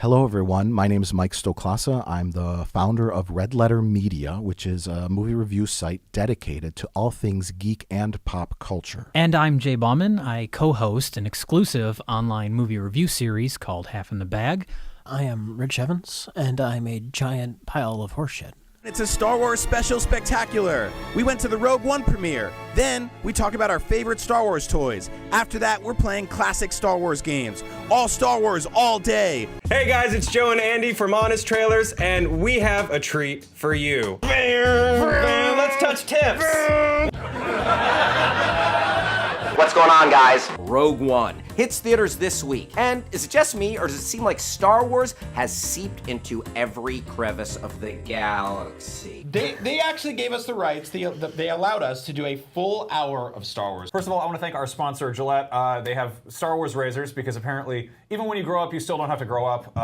Hello, everyone. My name is Mike Stoklasa. I'm the founder of RedLetterMedia, which is a movie review site dedicated to all things geek and pop culture. And I'm Jay Bauman. I co-host an exclusive online movie review series called Half in the Bag. I am Rich Evans, and I'm a giant pile of horseshit. It's a Star Wars special spectacular. We went to the Rogue One premiere. Then we talk about our favorite Star Wars toys. After that, we're playing classic Star Wars games. All Star Wars all day. Hey guys, it's Joe and Andy from Honest Trailers, and we have a treat for you. Let's touch tips. What's going on, guys? Rogue One hits theaters this week. And is it just me, or does it seem like Star Wars has seeped into every crevice of the galaxy? They actually gave us the rights. They allowed us to do a full hour of Star Wars. First of all, I want to thank our sponsor, Gillette. They have Star Wars razors because apparently, even when you grow up, you still don't have to grow up.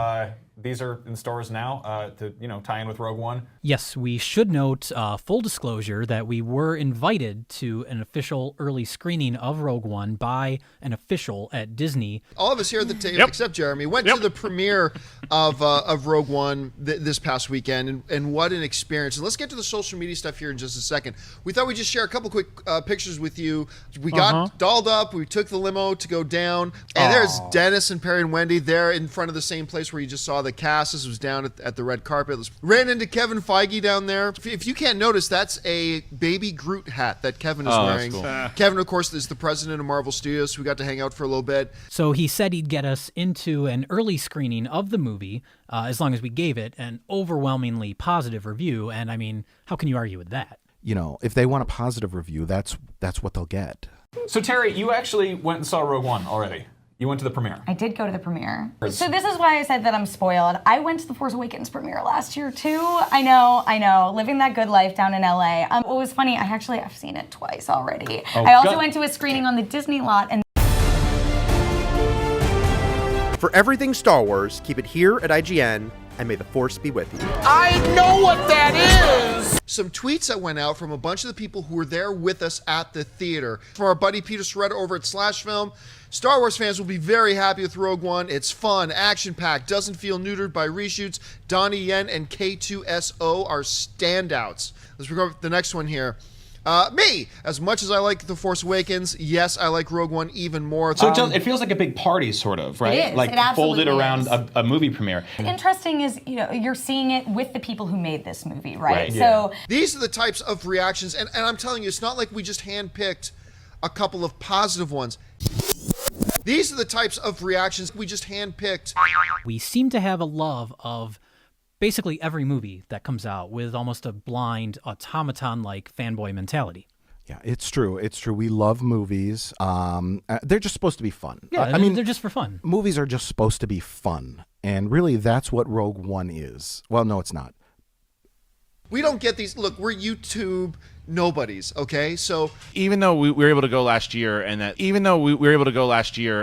These are in stores now to tie in with Rogue One. Yes, we should note, full disclosure, that we were invited to an official early screening of Rogue One by an official at Disney. All of us here at the table, except Jeremy, went to the premiere of Rogue One this past weekend, and what an experience. And let's get to the social media stuff here in just a second. We thought we'd just share a couple quick pictures with you. We got dolled up. We took the limo to go down, and there's Dennis and Perry and Wendy there in front of the same place where you just saw the cast. This was down at the red carpet. Ran into Kevin Feige down there. If you can't notice, that's a baby Groot hat that Kevin is wearing. Cool. Kevin, of course, is the president of Marvel Studios, so we got to hang out for a little bit. So he said he'd get us into an early screening of the movie as long as we gave it an overwhelmingly positive review. And I mean, how can you argue with that? You know, if they want a positive review, that's what they'll get. So Terry, you actually went and saw Rogue One already. You went to the premiere. I did go to the premiere. So this is why I said that I'm spoiled. I went to the Force Awakens premiere last year too. I know. Living that good life down in LA. What was funny, I've seen it twice already. I also went to a screening on the Disney lot. And for everything Star Wars, keep it here at IGN, and may the Force be with you. I know what that is! Some tweets that went out from a bunch of the people who were there with us at the theater. From our buddy Peter Soretta over at Slash Film, Star Wars fans will be very happy with Rogue One. It's fun, action-packed, doesn't feel neutered by reshoots. Donnie Yen and K2SO are standouts. Let's go with the next one here. Me! As much as I like The Force Awakens, yes, I like Rogue One even more. So it feels like a big party, sort of, right? It is. Like It absolutely folded around is. a movie premiere. interesting is, you're seeing it with the people who made this movie, right? Right, yeah. So These are the types of reactions, and I'm telling you, it's not like we just handpicked a couple of positive ones. These are the types of reactions we just handpicked. We seem to have a love of basically every movie that comes out with almost a blind automaton-like fanboy mentality. Yeah, it's true. It's true. We love movies. They're just supposed to be fun. Yeah, I mean, they're just for fun. Movies are just supposed to be fun. And really, that's what Rogue One is. Well, no, it's not. We don't get these. Look, we're YouTube nobodies, okay? So even though we were able to go last year,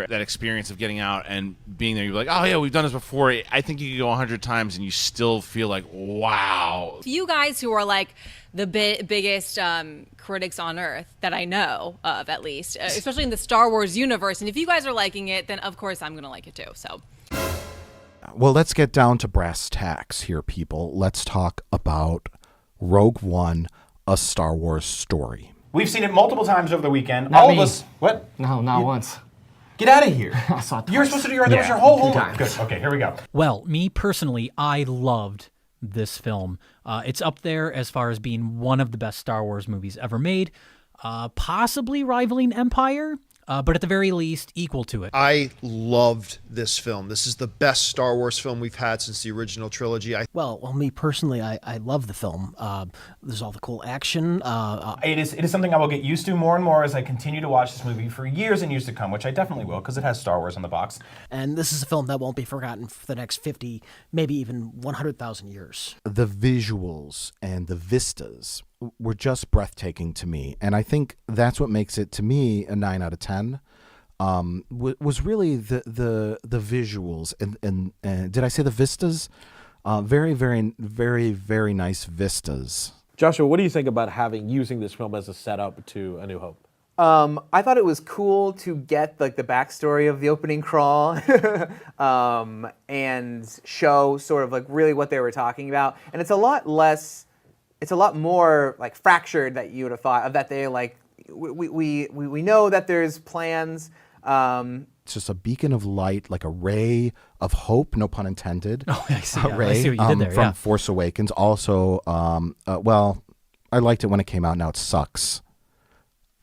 that experience of getting out and being there, you're like, oh yeah, we've done this before. I think you could go 100 times and you still feel like, wow. You guys who are like the biggest critics on earth that I know of, at least, especially in the Star Wars universe. And if you guys are liking it, then of course I'm gonna like it too. So. Well, let's get down to brass tacks here, people. Let's talk about Rogue One, a Star Wars story. We've seen it multiple times over the weekend. Not All me. of us. What? No, not once. Get out of here. I saw it twice. You're supposed to do that was your whole 2 homework. times. Good. Okay, here we go. Well, me personally, I loved this film. It's up there as far as being one of the best Star Wars movies ever made, possibly rivaling Empire, but at the very least, equal to it. I loved this film. This is the best Star Wars film we've had since the original trilogy. Well, me personally, I love the film. There's all the cool action. It is something I will get used to more and more as I continue to watch this movie for years and years to come, which I definitely will, because it has Star Wars on the box. And this is a film that won't be forgotten for the next 50, maybe even 100,000 years. The visuals and the vistas were just breathtaking to me. And I think that's what makes it, to me, a 9 out of 10. Was really the visuals. And did I say the vistas? Very, very, very, very nice vistas. Joshua, what do you think about using this film as a setup to A New Hope? I thought it was cool to get like the backstory of the opening crawl and show sort of like really what they were talking about. And it's a lot more like fractured that you would have thought of that they like. We know that there's plans. It's just a beacon of light, like a ray of hope, no pun intended. Oh, I see. A ray I see what you did there. from Force Awakens. Also, well, I liked it when it came out. Now it sucks.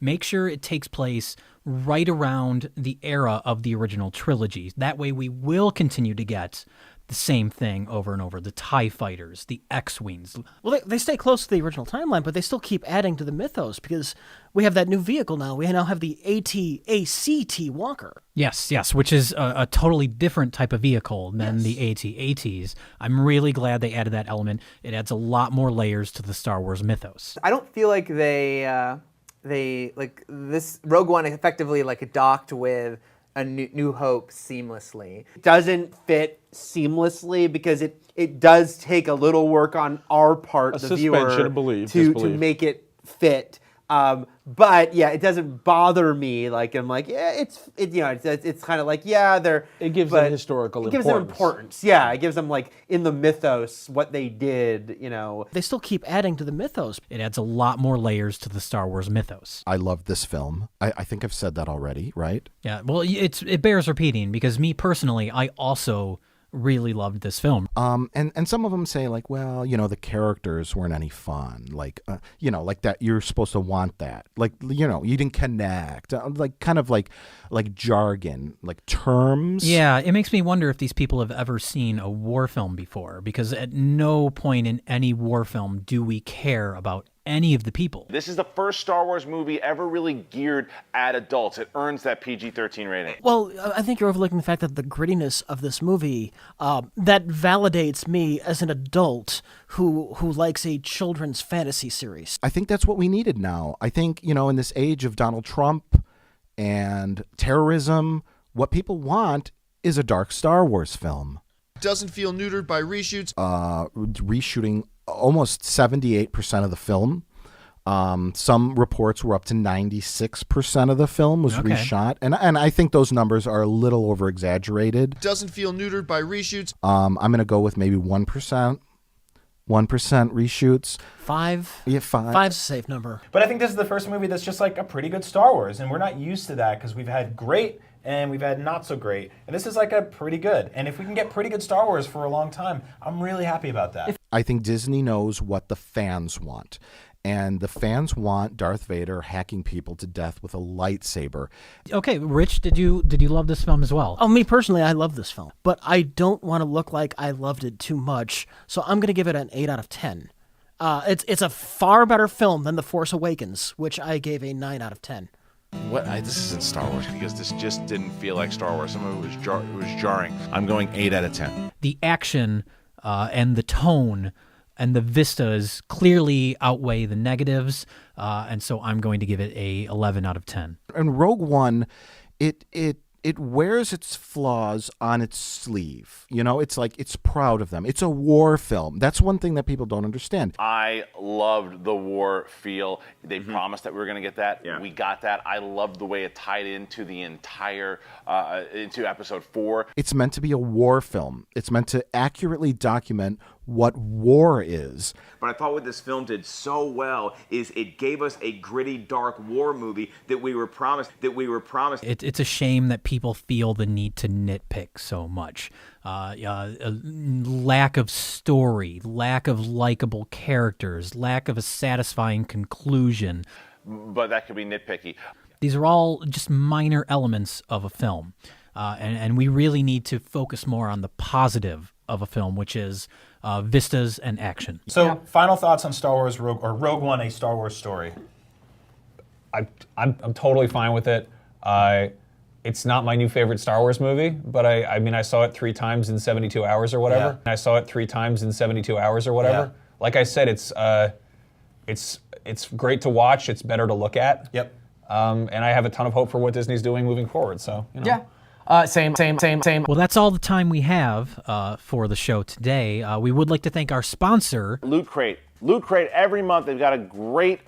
Make sure it takes place right around the era of the original trilogy. That way we will continue to get the same thing over and over. The TIE fighters, the X-Wings. Well, they stay close to the original timeline, but they still keep adding to the mythos because we have that new vehicle now. We now have the AT-ACT Walker. Yes, which is a totally different type of vehicle than the AT-ATs. I'm really glad they added that element. It adds a lot more layers to the Star Wars mythos. I don't feel like they like this Rogue One effectively like docked with a New Hope seamlessly. It doesn't fit seamlessly because it does take a little work on our part, the viewer, to make it fit. But yeah, it doesn't bother me. Like I'm like, yeah, it's kind of like, yeah, it gives them historical importance. It gives them importance. Yeah, it gives them like in the mythos what they did. They still keep adding to the mythos. It adds a lot more layers to the Star Wars mythos. I love this film. I think I've said that already, right? Yeah. Well, it bears repeating because me personally, I also really loved this film. And some of them say like, well, the characters weren't any fun. Like, like that you're supposed to want that. Like, you didn't connect. Like kind of like jargon, like terms. Yeah, it makes me wonder if these people have ever seen a war film before, because at no point in any war film do we care about any of the people. This is the first Star Wars movie ever really geared at adults. It earns that PG-13 rating. Well, I think you're overlooking the fact that the grittiness of this movie, that validates me as an adult who likes a children's fantasy series. I think that's what we needed now. I think, in this age of Donald Trump and terrorism, what people want is a dark Star Wars film. Doesn't feel neutered by reshoots. Reshooting almost 78% of the film. Some reports were up to 96% of the film was reshot. And I think those numbers are a little over-exaggerated. Doesn't feel neutered by reshoots. I'm going to go with maybe 1%. 1% reshoots. 5? Yeah, 5. 5's a safe number. But I think this is the first movie that's just like a pretty good Star Wars, and we're not used to that because we've had great and we've had not so great. And this is like a pretty good. And if we can get pretty good Star Wars for a long time, I'm really happy about that. I think Disney knows what the fans want. And the fans want Darth Vader hacking people to death with a lightsaber. Okay, Rich, did you love this film as well? Oh, me personally, I love this film. But I don't want to look like I loved it too much, so I'm going to give it an 8 out of 10. It's a far better film than The Force Awakens, which I gave a 9 out of 10. This isn't Star Wars because this just didn't feel like Star Wars. Some of it was jarring. I'm going 8 out of 10. The action and the tone and the vistas clearly outweigh the negatives, and so I'm going to give it a 11 out of 10. And Rogue One, it wears its flaws on its sleeve. It's like it's proud of them. It's a war film. That's one thing that people don't understand. I loved the war feel. They promised that we were going to get that. Yeah. We got that. I loved the way it tied into the entire, into episode 4. It's meant to be a war film. It's meant to accurately document what war is. But I thought what this film did so well is it gave us a gritty, dark war movie that we were promised. It's a shame that people feel the need to nitpick so much. Lack of story, lack of likable characters, lack of a satisfying conclusion. But that could be nitpicky. These are all just minor elements of a film. And we really need to focus more on the positive of a film, which is vistas and action. So, final thoughts on Star Wars Rogue One, a Star Wars story. I'm totally fine with it. It's not my new favorite Star Wars movie, but I saw it 3 times in 72 hours or whatever. Yeah. I saw it 3 times in 72 hours or whatever. Yeah. Like I said, it's great to watch. It's better to look at. Yep. And I have a ton of hope for what Disney's doing moving forward. So Yeah. Same. Well, that's all the time we have for the show today. We would like to thank our sponsor, Loot Crate. Loot Crate, every month they've got a great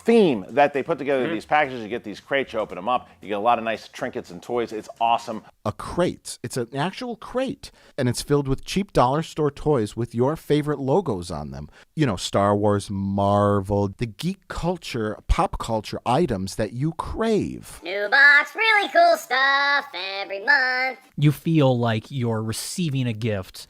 theme that they put together these packages. You get these crates, you open them up, you get a lot of nice trinkets and toys. It's awesome. A crate. It's an actual crate, and it's filled with cheap dollar store toys with your favorite logos on them. You know, Star Wars, Marvel, the geek culture, pop culture items that you crave. New box, really cool stuff every month. You feel like you're receiving a gift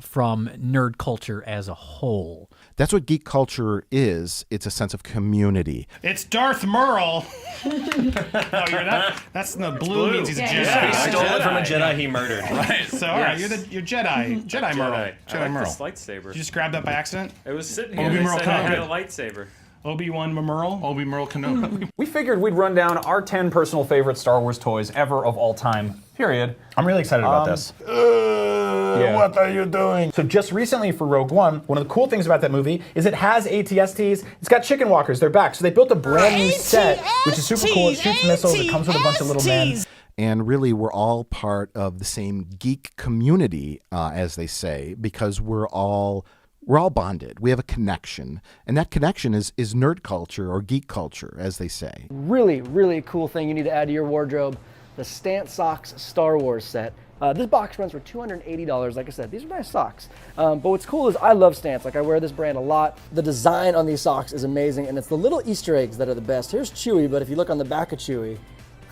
from nerd culture as a whole. That's what geek culture is. It's a sense of community. It's Darth Merle. Oh, you're not? That's the blue means he's a Jedi. Yeah, he stole it from a Jedi he murdered. Right. So all right, you're Jedi. Jedi Merle. I like Merle. this lightsaber. Did you just grab that by accident? It was sitting here. Obi They Merle said I had a Kenobi. lightsaber. Obi-Wan Merle. Obi Merle Kenobi. We figured we'd run down our 10 personal favorite Star Wars toys ever of all time, period. I'm really excited about this. What are you doing? So just recently for Rogue One, one of the cool things about that movie is it has ATSTs. It's got chicken walkers. They're back. So they built a brand new set, which is super cool. It shoots missiles. It comes with a bunch of little men. And really, we're all part of the same geek community, as they say, because we're all bonded. We have a connection, and that connection is nerd culture or geek culture, as they say. Really, really cool thing you need to add to your wardrobe, the Stance Socks Star Wars set. This box runs for $280. Like I said, these are nice socks. But what's cool is I love Stance. Like, I wear this brand a lot. The design on these socks is amazing, and it's the little Easter eggs that are the best. Here's Chewie, but if you look on the back of Chewie,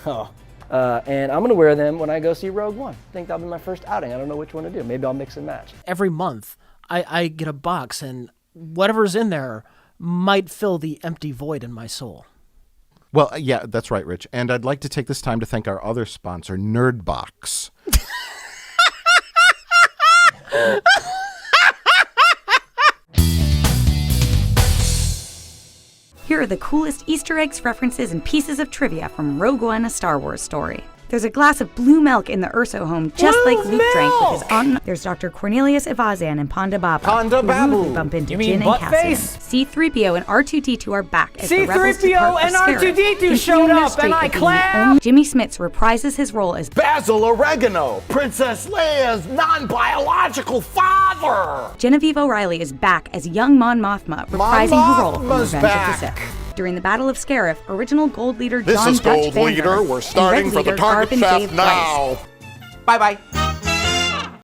and I'm gonna wear them when I go see Rogue One. I think that'll be my first outing. I don't know which one to do. Maybe I'll mix and match. Every month, I get a box, and whatever's in there might fill the empty void in my soul. Well, yeah, that's right, Rich. And I'd like to take this time to thank our other sponsor, Nerdbox. Here are the coolest Easter eggs, references, and pieces of trivia from Rogue One: A Star Wars Story. There's a glass of blue milk in the Urso home, just like Luke drank with his aunt. There's Dr. Cornelius Evazan and Ponda Baba. Ponda Babu. Who bump into You mean Jin and Cassian. C-3PO and R2-D2 are back as the rebels C-3PO and R2-D2 showed up, and I clapped. Jimmy Smits reprises his role as Basil Oregano, Princess Leia's non-biological father. Genevieve O'Reilly is back as young Mon Mothma, reprising her role in Mothma's Revenge back. of the Sith. During the Battle of Scarif, original Gold Leader This John is Dutch Gold Van Leader. Zandt We're and starting Red for the Leader target Garvin shaft Dave now. Price. Bye-bye.